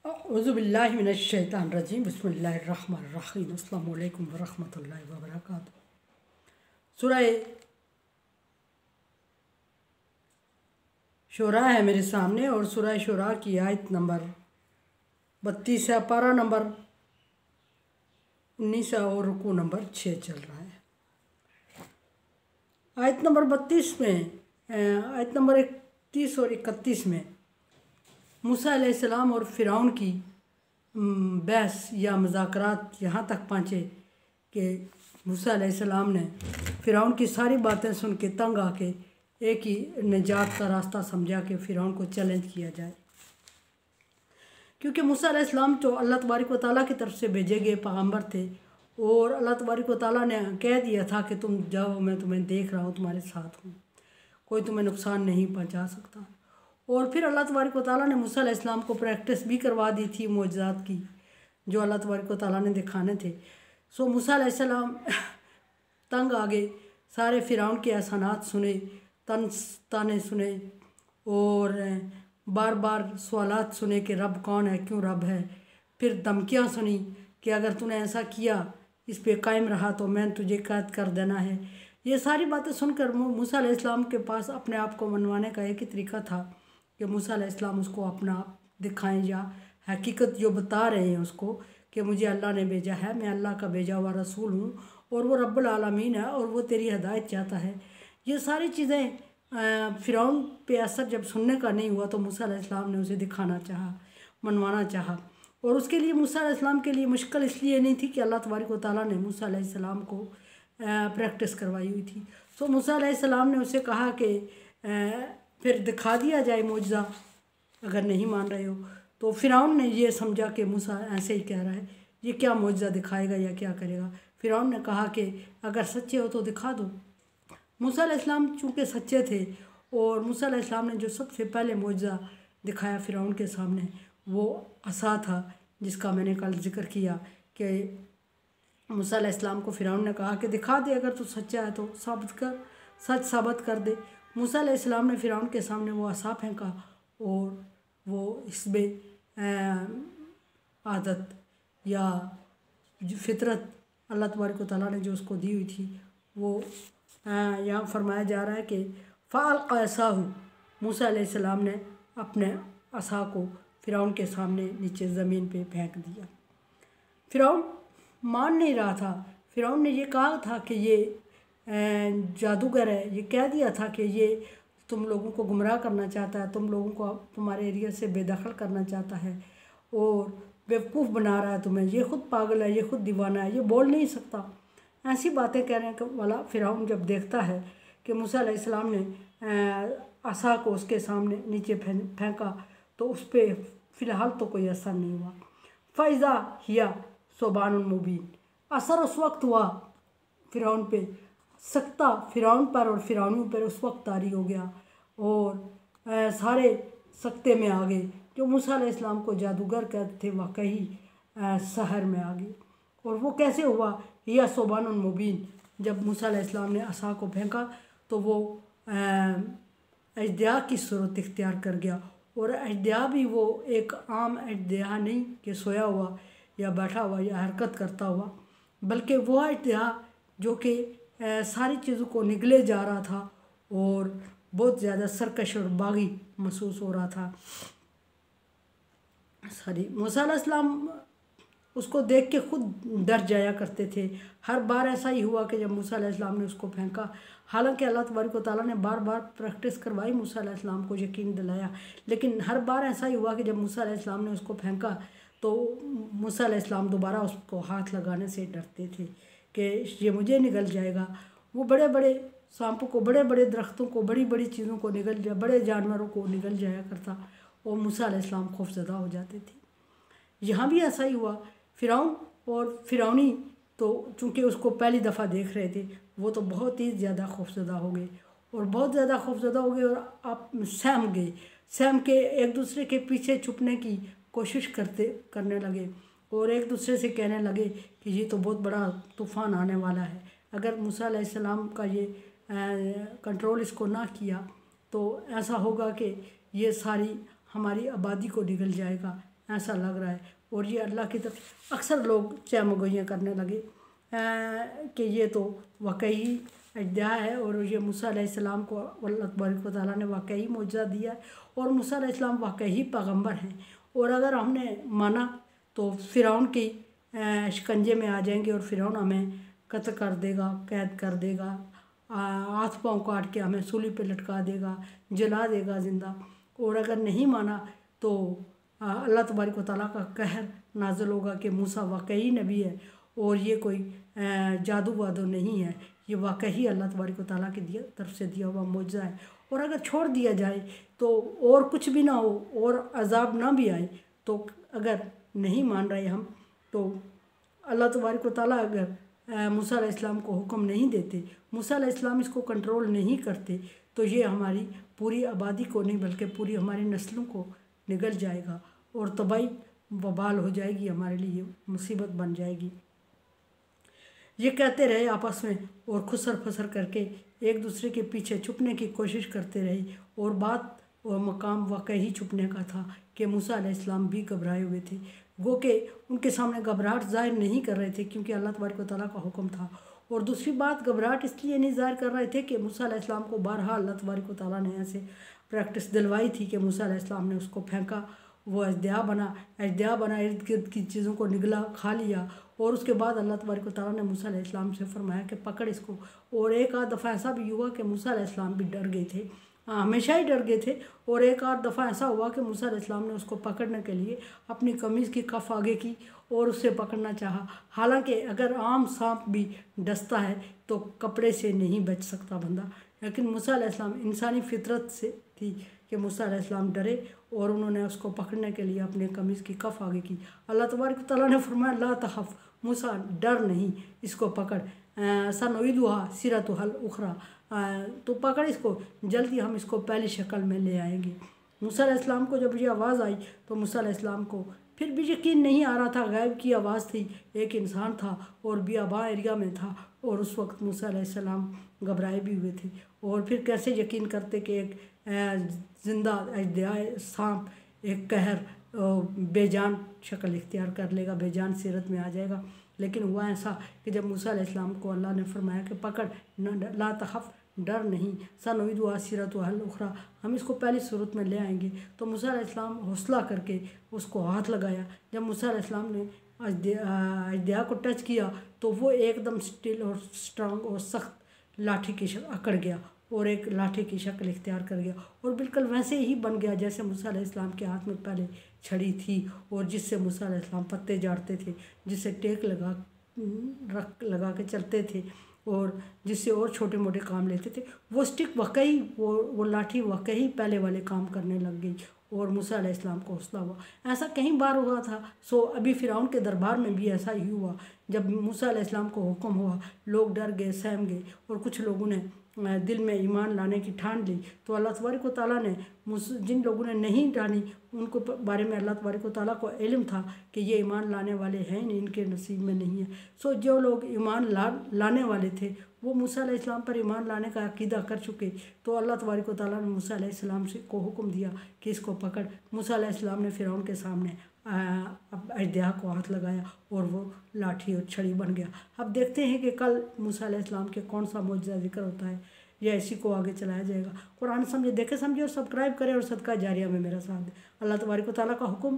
अऊज़ु बिल्लाहि मिनश शैतानिर रजीम बिस्मिल्लाहिर रहमानिर रहीम अस्सलामु अलैकुम वरहमतुल्लाहि वबरकातुहू। सूरह शूरा है मेरे सामने और सूरह शूरा की आयत नंबर 32 है, पारा नंबर 19 है और रुकू नंबर 6 चल रहा है। आयत नंबर 32 में आयत नंबर 31 और 31 में मूसा अलैहिस्सलाम और फ़िरौन की बहस या मुज़ाकरात यहाँ तक पहुँचे कि मूसा अलैहिस्सलाम ने फ़िरौन की सारी बातें सुन के तंग आके एक ही निजात का रास्ता समझा कि फ़िरौन को चैलेंज किया जाए, क्योंकि मूसा अलैहिस्सलाम तो अल्लाह तबारक व तआला की तरफ से भेजे गए पैगम्बर थे और अल्लाह तबारक व तआला ने कह दिया था कि तुम जाओ, मैं तुम्हें देख रहा हूँ, तुम्हारे साथ हूँ, कोई तुम्हें नुकसान नहीं पहुँचा सकता। और फिर अल्लाह तबारक व तआला ने मूसा अलैहिस्सलाम को प्रैक्टिस भी करवा दी थी मोजज़ात की जो अल्लाह तबारक व तआला ने दिखाने थे। सो मूसा अलैहिस्सलाम तंग आ गए, सारे फ़िरौन के एहसानात सुने, ताने सुने और बार बार सवालात सुने कि रब कौन है, क्यों रब है। फिर धमकियाँ सुनी कि अगर तूने ऐसा किया, इस पे कायम रहा तो मैं तुझे कैद कर देना है। ये सारी बातें सुनकर मूसा अलैहिस्सलाम के पास अपने आप को मनवाने का एक ही तरीका था कि मूसा अलैहिस्सलाम उसको अपना दिखाएं या हकीकत जो बता रहे हैं उसको कि मुझे अल्लाह ने भेजा है, मैं अल्लाह का भेजा हुआ रसूल हूँ और वो रब्बुल आलमीन है और वो तेरी हिदायत चाहता है। ये सारी चीज़ें फ़िरौन पे असर जब सुनने का नहीं हुआ तो मूसा अलैहिस्सलाम ने उसे दिखाना चाहा, मनवाना चाहा। और उसके लिए मूसा अलैहिस्सलाम के लिए मुश्किल इसलिए नहीं थी कि अल्लाह तबारक व तआला ने मूसा अलैहिस्सलाम को प्रैक्टिस करवाई हुई थी। सो मूसा अलैहिस्सलाम ने उसे कहा कि फिर दिखा दिया जाए मोजज़ा, अगर नहीं मान रहे हो। तो फ़िरौन ने ये समझा कि मूसा ऐसे ही कह रहा है, ये क्या मोजज़ा दिखाएगा या क्या करेगा। फ़िरौन ने कहा कि अगर सच्चे हो तो दिखा दो। मूसा अलैहिस्सलाम चूँकि सच्चे थे और मूसा अलैहिस्सलाम ने जो सबसे पहले मोजज़ा दिखाया फ़िरौन के सामने वो असा था, जिसका मैंने कल जिक्र किया कि मूसा अलैहिस्सलाम को फ़िरौन ने कहा कि दिखा दे, अगर तू सच्चा है तो साबित कर, सच साबित कर दे। मूसा अलैहिस्सलाम ने फ़िरौन के सामने वो असा फेंका और वो इसमें आदत या फितरत अल्लाह तबारक व तआला ने जो उसको दी हुई थी वो यहाँ फरमाया जा रहा है कि फ़अल्क़ा असाहु, मूसा अलैहिस्सलाम ने अपने असा को फ़िरौन के सामने नीचे ज़मीन पे फेंक दिया। फ़िरौन मान नहीं रहा था। फ़िरौन ने ये कहा था कि ये जादूगर है, ये कह दिया था कि ये तुम लोगों को गुमराह करना चाहता है, तुम लोगों को तुम्हारे एरिया से बेदखल करना चाहता है और बेवकूफ़ बना रहा है तुम्हें, ये ख़ुद पागल है, ये ख़ुद दीवाना है, ये बोल नहीं सकता। ऐसी बातें कहने वाला फ़िरौन जब देखता है कि मूसा अलैहिस्सलाम ने असा को उसके सामने नीचे फेंका तो उस पर फ़िलहाल तो कोई असर नहीं हुआ। फ़इज़ा हिया सुबानुन मुबीन, असर उस वक्त हुआ फ़िरौन पे, सख्ता फ़िरौन पर और फ़िरौनियों पर उस वक्त तारी हो गया और सारे सख्ते में आ गए। जो मूसा अलैहिस्सलाम को जादूगर कहते थे वाकई सहर में आ गए। और वो कैसे हुआ, या सुबानुन मुबीन, जब मूसा अलैहिस्सलाम ने असा को फेंका तो वो अजदया की सूरत इख्तियार कर गया। और अजदया भी वो एक आम अजदया नहीं कि सोया हुआ या बैठा हुआ या हरकत करता हुआ, बल्कि वो अजदया जो कि सारी चीज़ों को निगले जा रहा था और बहुत ज़्यादा सरकश और बागी महसूस हो रहा था। मूसा अलैहिस्सलाम उसको देख के खुद डर जाया करते थे। हर बार ऐसा ही हुआ कि जब मूसा अलैहिस्सलाम ने उसको फेंका, हालांकि अल्लाह तबारक व तआला ने बार बार प्रैक्टिस करवाई, मूसा अलैहिस्सलाम को यकीन दिलाया, लेकिन हर बार ऐसा ही हुआ कि जब मूसा अलैहिस्सलाम ने उसको फेंका तो मूसा अलैहिस्सलाम दोबारा उसको हाथ लगाने से डरते थे कि ये मुझे निगल जाएगा। वो बड़े बड़े सांपों को, बड़े बड़े दरख्तों को, बड़ी बड़ी चीज़ों को निगल जाए, बड़े जानवरों को निगल जाया करता और मूसा अलैहिस्सलाम खौफज़दा हो जाते थे। यहाँ भी ऐसा ही हुआ। फ़िरौन और फ़िरौनी तो चूँकि उसको पहली दफ़ा देख रहे थे वो तो बहुत ही ज़्यादा खौफज़दा हो गए और बहुत ज़्यादा खौफज़दा हो गए और आप सहम गए, सहम के एक दूसरे के पीछे छुपने की कोशिश करने लगे और एक दूसरे से कहने लगे कि ये तो बहुत बड़ा तूफ़ान आने वाला है, अगर मूसा अलैहिस्सलाम का ये कंट्रोल इसको ना किया तो ऐसा होगा कि ये सारी हमारी आबादी को निगल जाएगा, ऐसा लग रहा है। और ये अल्लाह की तरफ अक्सर लोग चहमगोइयाँ करने लगे कि ये तो वाकई अज्ञा है और ये मूसा अलैहिस्सलाम को अल्लाह तबारक व तआला ने वाकई मौजज़ा दिया है और मूसा अलैहिस्सलाम वाकई पैगम्बर हैं। और अगर हमने माना तो फ़िरौन की शिकंजे में आ जाएंगे और फ़िरौन हमें कत्ल कर देगा, कैद कर देगा, हाथ पाँव काट के हमें सूली पे लटका देगा, जला देगा ज़िंदा। और अगर नहीं माना तो अल्लाह तबारक व तआला का कहर नाज़िल होगा कि मूसा वाकई नबी है और ये कोई जादू वादू नहीं है, ये वाकई अल्लाह तबारक व तआला की तरफ से दिया हुआ मौजज़ा है। और अगर छोड़ दिया जाए तो और कुछ भी ना हो और अज़ाब ना भी आए तो अगर नहीं मान रहे हम तो अल्लाह तबारक व तआला अगर मूसा अलैहिस्सलाम को हुक्म नहीं देते, मूसा अलैहिस्सलाम इसको कंट्रोल नहीं करते तो ये हमारी पूरी आबादी को नहीं बल्कि पूरी हमारी नस्लों को निगल जाएगा और तबाही वबाल हो जाएगी, हमारे लिए मुसीबत बन जाएगी। ये कहते रहे आपस में और खुसर फसर करके एक दूसरे के पीछे छुपने की कोशिश करते रहे और बात और मकाम वाकई छुपने का था कि मूसा अलैहिस्सलाम भी घबराए हुए थे, गो के उनके सामने घबराहट ज़ाहिर नहीं कर रहे थे क्योंकि अल्लाह तबारक व तआला का हुक्म था। और दूसरी बात घबराहट इसलिए नहीं ज़ाहिर कर रहे थे कि मूसा अलैहिस्सलाम को बारहा अल्लाह तबारक व तआला ने ऐसे प्रैक्टिस दिलवाई थी कि मूसा अलैहिस्सलाम ने उसको फेंका, वो अजदया बना इर्द गिर्द की चीज़ों को निगला, खा लिया। और उसके बाद अल्लाह तबारक व तआला ने मूसा अलैहिस्सलाम से फरमाया कि पकड़ इसको। और एक आध दफ़ा ऐसा भी हुआ कि मूसा अलैहिस्सलाम भी डर गए थे, हमेशा ही डर गए थे। और एक आध दफ़ा ऐसा हुआ कि मूसा अलैहिस्सलाम ने उसको पकड़ने के लिए अपनी कमीज़ की कफ आगे की और उससे पकड़ना चाहा। हालांकि अगर आम सांप भी डसता है तो कपड़े से नहीं बच सकता बंदा, लेकिन मूसा अलैहिस्सलाम इंसानी फितरत से थी कि मूसा अलैहिस्सलाम डरे और उन्होंने उसको पकड़ने के लिए अपने कमीज़ की कफ आगे की। अल्लाह तबारक व तआला ने फरमाया ला तखफ, मूसा डर नहीं, इसको पकड़, सनुईदुहा सीरतुहल उखरा, तो पकड़ इसको, जल्दी हम इसको पहली शक्ल में ले आएंगे। मूसा अलैहिस्सलाम को जब ये आवाज़ आई तो मूसा अलैहिस्सलाम को फिर भी यकीन नहीं आ रहा था, गायब की आवाज़ थी, एक इंसान था और बियाबा एरिया में था और उस वक्त मूसा अलैहिस्सलाम घबराए भी हुए थे। और फिर कैसे यकीन करते कि एक ज़िंदा अजदया सांप एक कहर बेजान शक्ल इख्तियार कर लेगा, बेजान सीरत में आ जाएगा। लेकिन हुआ ऐसा कि जब मूसा अलैहिस्सलाम को अल्लाह ने फरमाया कि पकड़, ला तखफ, डर नहीं, सनुईदुहा सीरतुहल उखरा, हम इसको पहली सूरत में ले आएंगे। तो मूसा अलैहिस्सलाम हौसला करके उसको हाथ लगाया। जब मूसा अलैहिस्सलाम ने अजदया को टच किया तो वो एकदम स्टिल और स्ट्रांग और सख्त लाठी की अकड़ गया और एक लाठी की शक्ल इख्तियार कर गया और बिल्कुल वैसे ही बन गया जैसे मूसा अलैहिस्सलाम के हाथ में पहले छड़ी थी और जिससे मूसा अलैहिस्सलाम पत्ते झाड़ते थे, जिससे टेक लगा के चलते थे और जिससे और छोटे मोटे काम लेते थे। वो स्टिक वाकई वो लाठी वाकई पहले वाले काम करने लग गई और मूसा अलैहिस्सलाम को हौसला हुआ। ऐसा कई बार हुआ था। सो अभी फ़िरौन के दरबार में भी ऐसा ही हुआ। जब मूसा अलैहिस्सलाम को हुक्म हुआ, लोग डर गए, सहम गए और कुछ लोगों ने दिल में ईमान लाने की ठान ली। तो अल्लाह तबारक व तआला ने जिन लोगों ने नहीं ठानी उनको बारे में अल्लाह तबारक व तआला को इल्म था कि ये ईमान लाने वाले हैं नहीं, इनके नसीब में नहीं है। सो जो लोग ईमान लाने वाले थे वो मूसा अलैहिस्सलाम पर ईमान लाने का अकीदा कर चुके। तो अल्लाह तबारक व तआला ने मूसा अलैहिस्सलाम से को हुक्म दिया कि इसको पकड़। मूसा अलैहिस्सलाम ने फ़िरौन के सामने अजदया को हाथ लगाया और वो लाठी और छड़ी बन गया। अब देखते हैं कि कल मूसा अलैहिस्सलाम के कौन सा मौजज़ा जिक्र होता है या इसी को आगे चलाया जाएगा। कुरान समझे, देखे समझे और सब्सक्राइब करें और सदका जारिया में मेरा साथ दें। अल्लाह तबारक व तआला का हुक्म,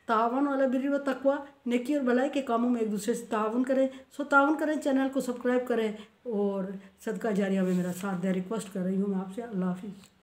तावन अला बिर्रि व तक़वा, नेकी और भलाई के कामों में एक दूसरे से तावन करें। सो तावन करें, चैनल को सब्सक्राइब करें और सदका जारिया में मेरा साथ दें। रिक्वेस्ट कर रही हूँ मैं आपसे। अल्लाह हाफिज़।